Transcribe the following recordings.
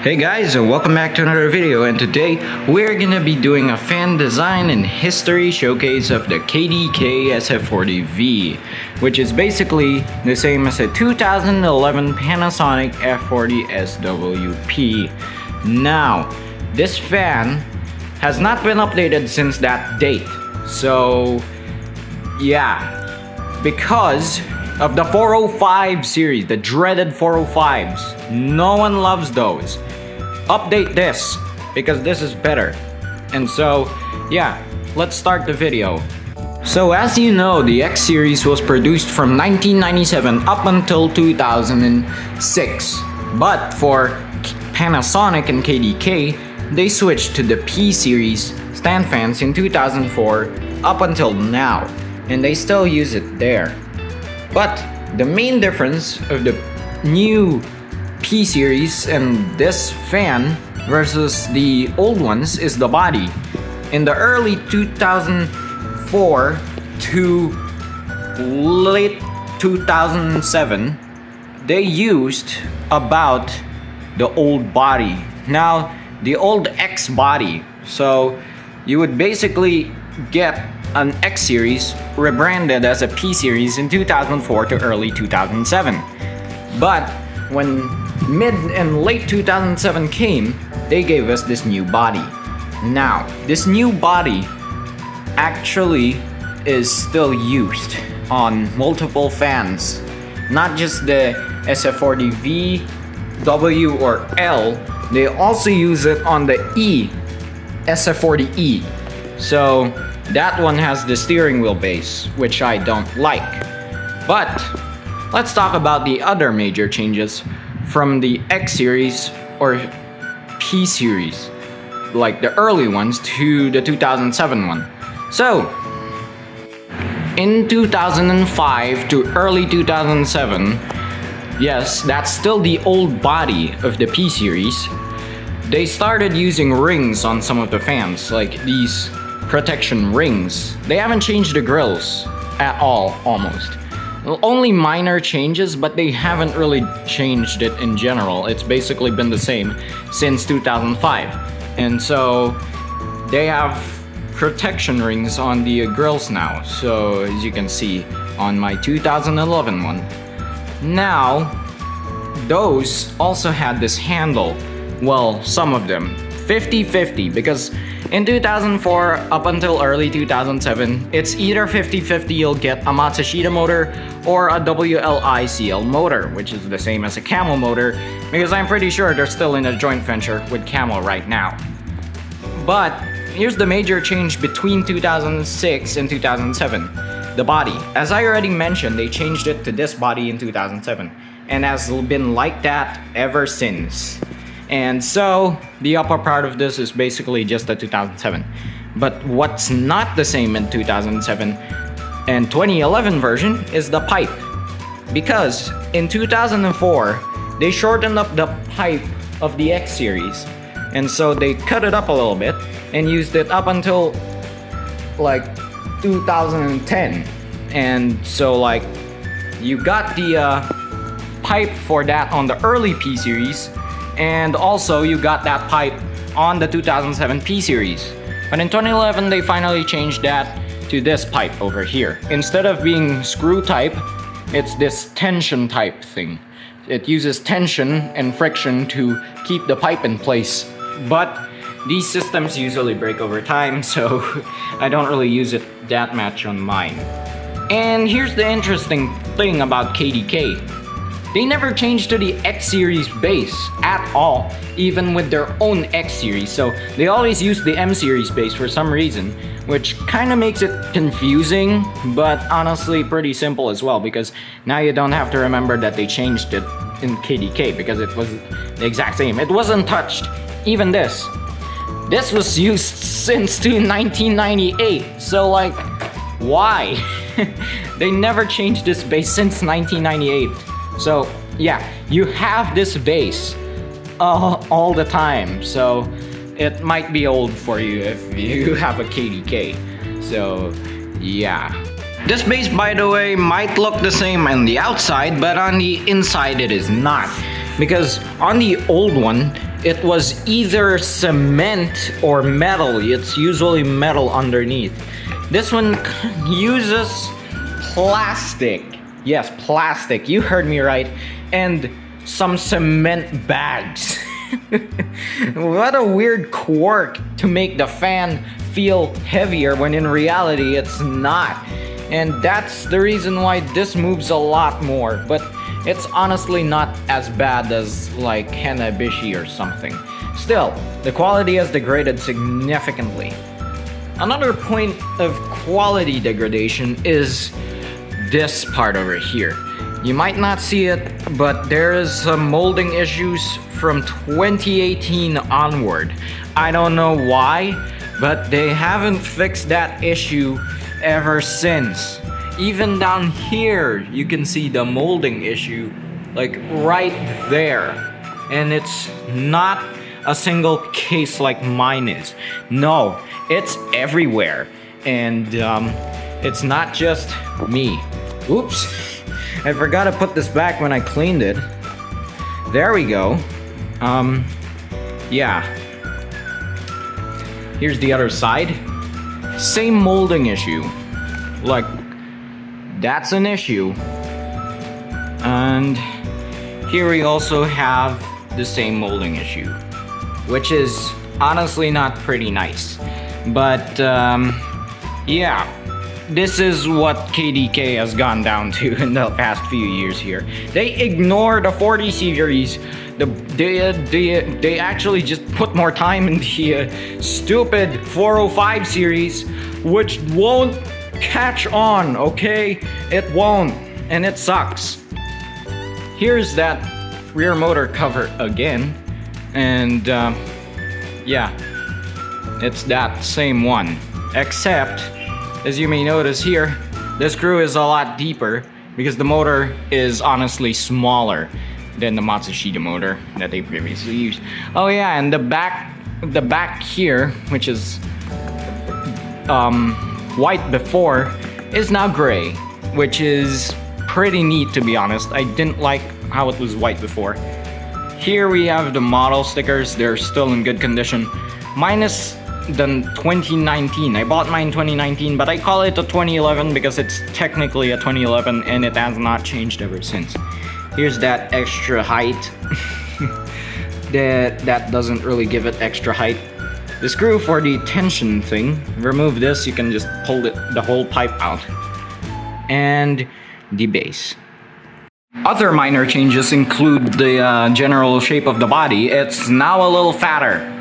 Hey guys, and welcome back to another video, and today we're gonna be doing a fan design and history showcase of the KDK Sf40v, which is basically the same as a 2011 Panasonic F40 SWP. Now, this fan has not been updated since that date, so yeah, because of the 405 series, the dreaded 405s. No one loves those. Update this, because this is better. And so, yeah, let's start the video. So as you know, the X series was produced from 1997 up until 2006. But for Panasonic and KDK, they switched to the P series stand fans in 2004 up until now. And they still use it there. But the main difference of the new P series and this fan versus the old ones is the body. In the early 2004 to late 2007, they used about the old body. Now, the old X body. So you would basically get an X series rebranded as a P series in 2004 to early 2007. But when mid and late 2007 came, they gave us this new body. Now, this new body actually is still used on multiple fans, not just the Sf40v, W or L. They also use it on the E, Sf40e. So that one has the steering wheel base, which I don't like. But let's talk about the other major changes from the X series or P series, like the early ones, to the 2007 one. So, in 2005 to early 2007, yes, that's still the old body of the P series. They started using rings on some of the fans, like these protection rings. They haven't changed the grills at all, almost. Only minor changes, but they haven't really changed it in general. It's basically been the same since 2005. And so they have protection rings on the grills now. So as you can see on my 2011 one. Now, those also had this handle. Well, some of them. 50-50, because in 2004 up until early 2007, it's either 50-50 you'll get a Matsushita motor or a WLICL motor, which is the same as a Camel motor, because I'm pretty sure they're still in a joint venture with Camel right now. But here's the major change between 2006 and 2007. The body. As I already mentioned, they changed it to this body in 2007, and has been like that ever since. And so, the upper part of this is basically just the 2007. But what's not the same in 2007 and 2011 version is the pipe. Because in 2004, they shortened up the pipe of the X series. And so they cut it up a little bit and used it up until like 2010. And so like, you got the pipe for that on the early P series, and also you got that pipe on the 2007 P series. But in 2011, they finally changed that to this pipe over here. Instead of being screw type, it's this tension type thing. It uses tension and friction to keep the pipe in place. But these systems usually break over time, so I don't really use it that much on mine. And here's the interesting thing about KDK. They never changed to the X series base at all, even with their own X series. So they always use the M series base for some reason, which kind of makes it confusing, but honestly pretty simple as well, because now you don't have to remember that they changed it in KDK, because it was the exact same. It wasn't touched. Even this was used since 1998. So like, why? They never changed this base since 1998. So yeah, you have this base all the time, so it might be old for you if you have a KDK. So yeah, this base, by the way, might look the same on the outside, but on the inside it is not. Because on the old one, it was either cement or metal. It's usually metal underneath. This one uses plastic. Yes, plastic. You heard me right. And some cement bags. What a weird quirk to make the fan feel heavier when in reality it's not. And that's the reason why this moves a lot more, but it's honestly not as bad as like Hanabishi or something. Still, the quality has degraded significantly. Another point of quality degradation is this part over here. You might not see it, but there is some molding issues from 2018 onward. I don't know why, but they haven't fixed that issue ever since. Even down here, you can see the molding issue, like right there. And it's not a single case like mine is. No, it's everywhere. And it's not just me. Oops, I forgot to put this back when I cleaned it. There we go. Yeah. Here's the other side. Same molding issue. Like, that's an issue. And here we also have the same molding issue, which is honestly not pretty nice. But, yeah. This is what KDK has gone down to in the past few years here. They ignore the 40 series. They actually just put more time in the stupid 405 series, which won't catch on, okay? It won't, and it sucks. Here's that rear motor cover again, and yeah, it's that same one, except as you may notice here, the screw is a lot deeper because the motor is honestly smaller than the Matsushita motor that they previously used. Oh yeah, and the back here, which is white before, is now gray, which is pretty neat to be honest. I didn't like how it was white before. Here we have the model stickers. They're still in good condition, minus the 2019. I bought mine 2019, but I call it a 2011 because it's technically a 2011 and it has not changed ever since. Here's that extra height. that doesn't really give it extra height. The screw for the tension thing, remove this, you can just pull the whole pipe out. And the base. Other minor changes include the general shape of the body. It's now a little fatter.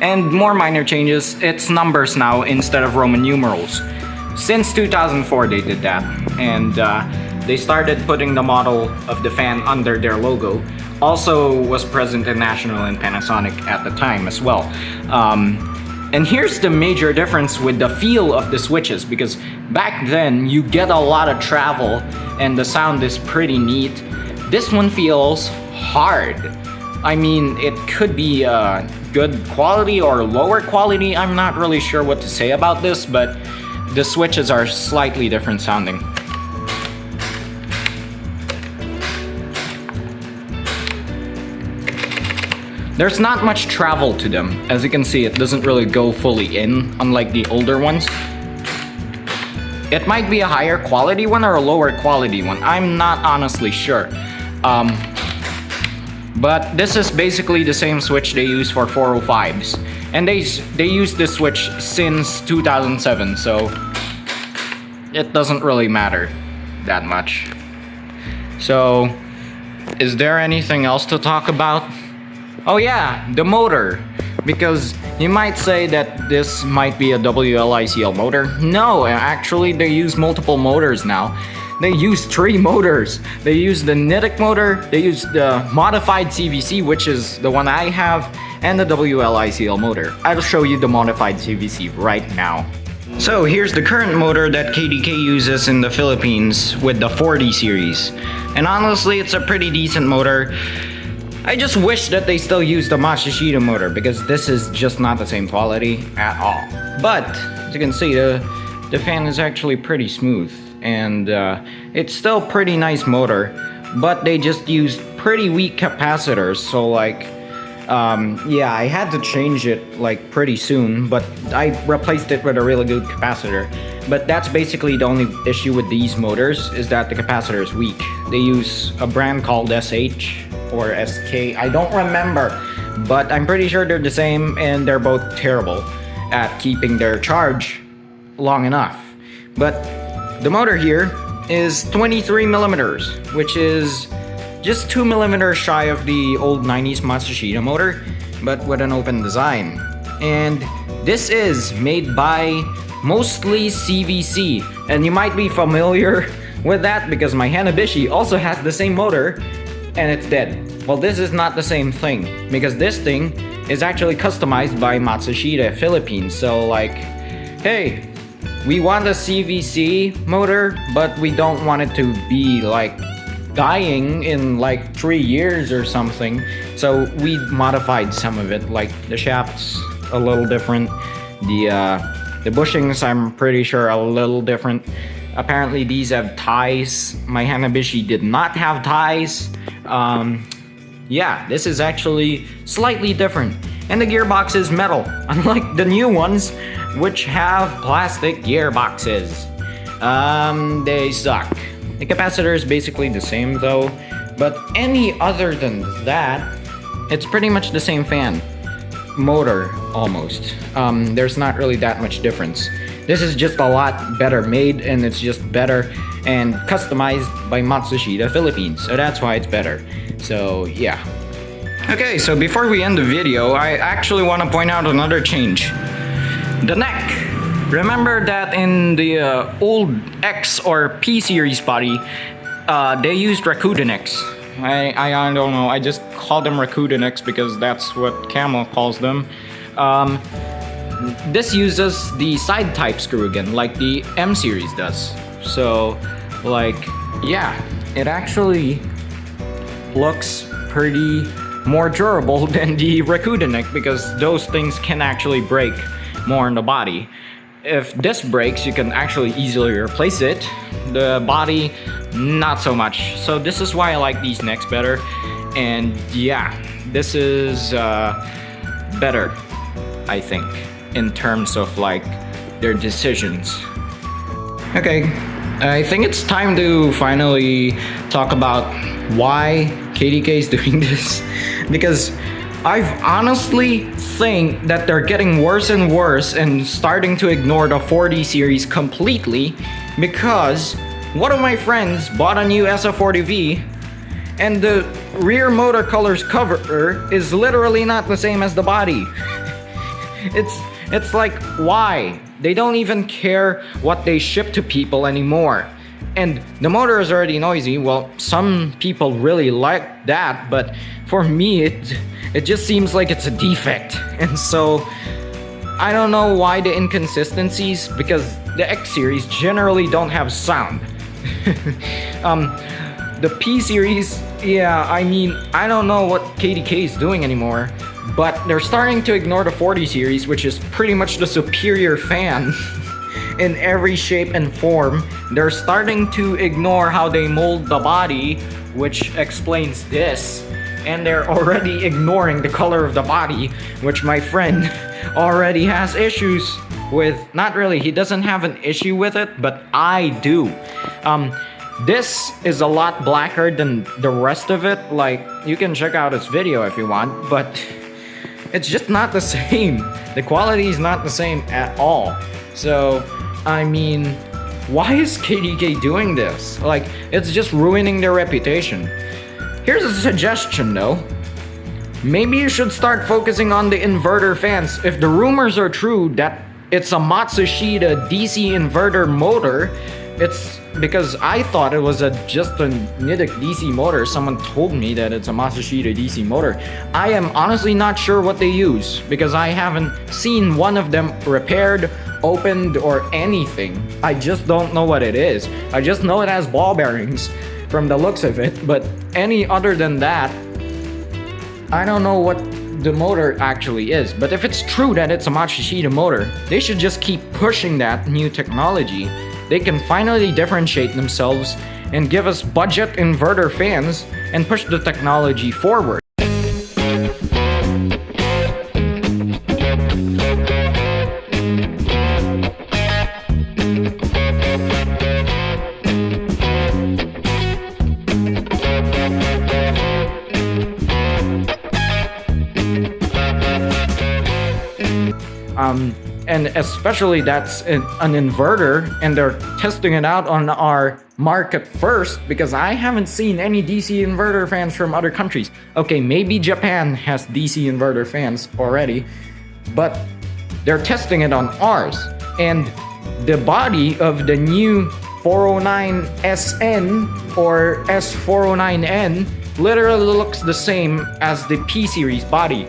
And more minor changes, it's numbers now instead of Roman numerals. Since 2004 they did that, and they started putting the model of the fan under their logo. Also was present in National and Panasonic at the time as well. And here's the major difference with the feel of the switches, because back then you get a lot of travel and the sound is pretty neat. This one feels hard. I mean, it could be good quality or lower quality. I'm not really sure what to say about this, but the switches are slightly different sounding. There's not much travel to them. As you can see, it doesn't really go fully in, unlike the older ones. It might be a higher quality one or a lower quality one. I'm not honestly sure. But this is basically the same switch they use for 405s. And they use this switch since 2007, so it doesn't really matter that much. So, is there anything else to talk about? Oh yeah, the motor. Because you might say that this might be a WLICL motor. No, actually they use multiple motors now. They use 3 motors. They use the Nidec motor, they use the modified CVC, which is the one I have, and the WLICL motor. I'll show you the modified CVC right now. So here's the current motor that KDK uses in the Philippines with the 40 series. And honestly, it's a pretty decent motor. I just wish that they still use the Matsushita motor because this is just not the same quality at all. But as you can see, the fan is actually pretty smooth, and it's still pretty nice motor, but they just use pretty weak capacitors, so like Yeah, I had to change it like pretty soon, but I replaced it with a really good capacitor. But that's basically the only issue with these motors, is that the capacitor is weak. They use a brand called SH or SK, I don't remember, but I'm pretty sure they're the same, and they're both terrible at keeping their charge long enough. But the motor here is 23 millimeters, which is just 2 millimeters shy of the old 90s Matsushita motor, but with an open design. And this is made by mostly CVC, and you might be familiar with that because my Hanabishi also has the same motor and it's dead. Well, this is not the same thing, because this thing is actually customized by Matsushita Philippines. So like, hey, we want a CVC motor, but we don't want it to be like dying in like 3 years or something. So we modified some of it, like the shaft's a little different, the bushings I'm pretty sure are a little different. Apparently these have ties. My Hanabishi did not have ties. Yeah, this is actually slightly different. And the gearbox is metal, unlike the new ones, which have plastic gearboxes. They suck. The capacitor is basically the same though, but any other than that, it's pretty much the same fan. Motor, almost. There's not really that much difference. This is just a lot better made, and it's just better and customized by Matsushita Philippines, so that's why it's better. So yeah. Okay, so before we end the video, I actually want to point out another change. The neck. Remember that in the old X or P series body, they used Rakuten necks. I don't know, I just call them Rakuten necks because that's what Camel calls them. This uses the side type screw again, like the M series does. So, like, yeah, it actually looks pretty more durable than the Rakuten neck, because those things can actually break more in the body. If this breaks, you can actually easily replace it. The body, not so much. So this is why I like these necks better. And yeah, this is better, I think, in terms of like their decisions. Okay, I think it's time to finally talk about why KDK is doing this, because I honestly think that they're getting worse and worse and starting to ignore the 40 series completely, because one of my friends bought a new Sf40v and the rear motor colors cover is literally not the same as the body. It's like, why? They don't even care what they ship to people anymore. And the motor is already noisy. Well, some people really like that, but for me it just seems like it's a defect. And so I don't know why the inconsistencies, because the X series generally don't have sound. The P series, yeah, I mean, I don't know what KDK is doing anymore, but they're starting to ignore the 40 series, which is pretty much the superior fan in every shape and form. They're starting to ignore how they mold the body, which explains this. And they're already ignoring the color of the body, which my friend already has issues with. Not really, he doesn't have an issue with it, but I do. This is a lot blacker than the rest of it. Like, you can check out his video if you want, but it's just not the same. The quality is not the same at all. So, I mean, why is KDK doing this? Like, it's just ruining their reputation. Here's a suggestion though. Maybe you should start focusing on the inverter fans. If the rumors are true that it's a Matsushita DC inverter motor, it's because I thought it was just a Nidec DC motor. Someone told me that it's a Matsushita DC motor. I am honestly not sure what they use, because I haven't seen one of them repaired, opened, or anything. I just don't know what it is. I just know it has ball bearings from the looks of it, but any other than that, I don't know what the motor actually is. But if it's true that it's a Matsushita motor, they should just keep pushing that new technology. They can finally differentiate themselves and give us budget inverter fans and push the technology forward. And especially that's an inverter, and they're testing it out on our market first, because I haven't seen any DC inverter fans from other countries. Okay, maybe Japan has DC inverter fans already, but they're testing it on ours. And the body of the new 409SN or S409N literally looks the same as the P series body,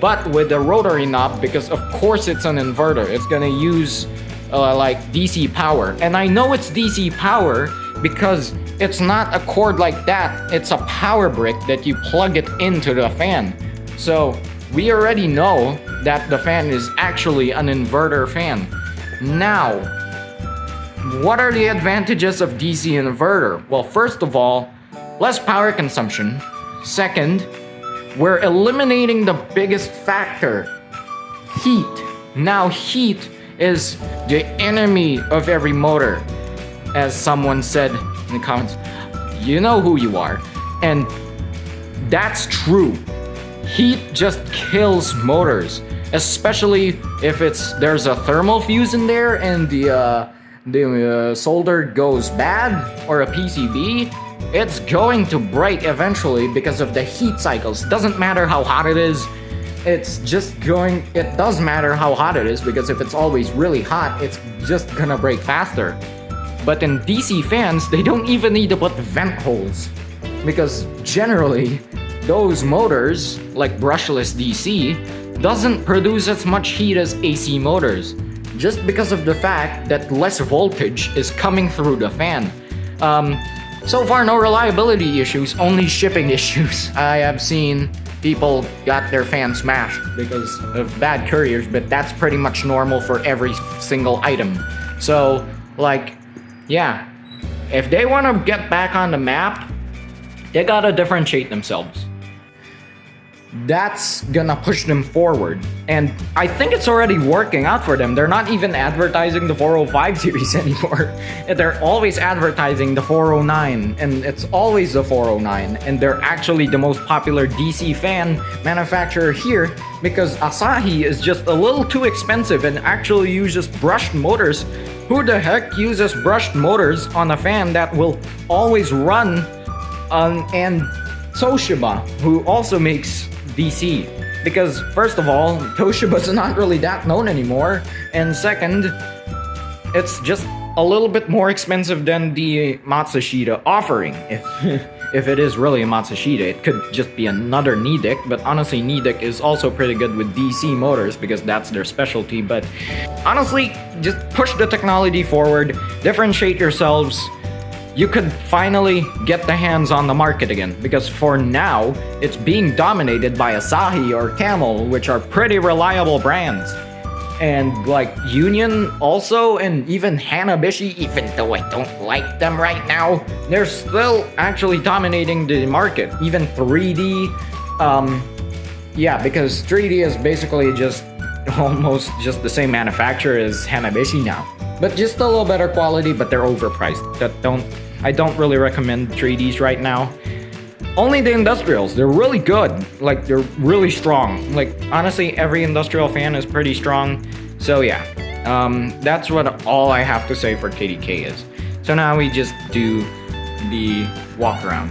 but with the rotary knob, because of course it's an inverter. It's gonna use like DC power. And I know it's DC power because it's not a cord like that. It's a power brick that you plug it into the fan. So we already know that the fan is actually an inverter fan. Now, what are the advantages of DC inverter? Well, first of all, less power consumption. Second, we're eliminating the biggest factor, heat. Now, heat is the enemy of every motor. As someone said in the comments, you know who you are. And that's true. Heat just kills motors, especially if there's a thermal fuse in there and the solder goes bad, or a PCB. It's going to break eventually because of the heat cycles. Doesn't matter how hot it is. It does matter how hot it is, because if it's always really hot, it's just gonna break faster. But in DC fans, they don't even need to put vent holes, because generally those motors, like brushless DC, doesn't produce as much heat as AC motors, just because of the fact that less voltage is coming through the fan. So far, no reliability issues, only shipping issues. I have seen people got their fan smashed because of bad couriers, but that's pretty much normal for every single item. So, like, yeah, if they want to get back on the map, they gotta differentiate themselves. That's gonna push them forward. And I think it's already working out for them. They're not even advertising the 405 series anymore. They're always advertising the 409, and it's always the 409. And they're actually the most popular DC fan manufacturer here, because Asahi is just a little too expensive and actually uses brushed motors. Who the heck uses brushed motors on a fan that will always run? And Toshiba, who also makes DC, because first of all, Toshiba's not really that known anymore, and second, it's just a little bit more expensive than the Matsushita offering. If it is really a Matsushita, it could just be another Nidec, but honestly, Nidec is also pretty good with DC motors because that's their specialty. But honestly, just push the technology forward, differentiate yourselves. You could finally get the hands on the market again, because for now, it's being dominated by Asahi or Camel, which are pretty reliable brands. And like Union also, and even Hanabishi, even though I don't like them right now, they're still actually dominating the market. Even 3D, yeah, because 3D is basically just almost just the same manufacturer as Hanabishi now. But just a little better quality, but they're overpriced. I don't really recommend 3Ds right now. Only the industrials, they're really good. Like, they're really strong. Like, honestly, every industrial fan is pretty strong. So yeah, that's what all I have to say for KDK is. So now we just do the walk around.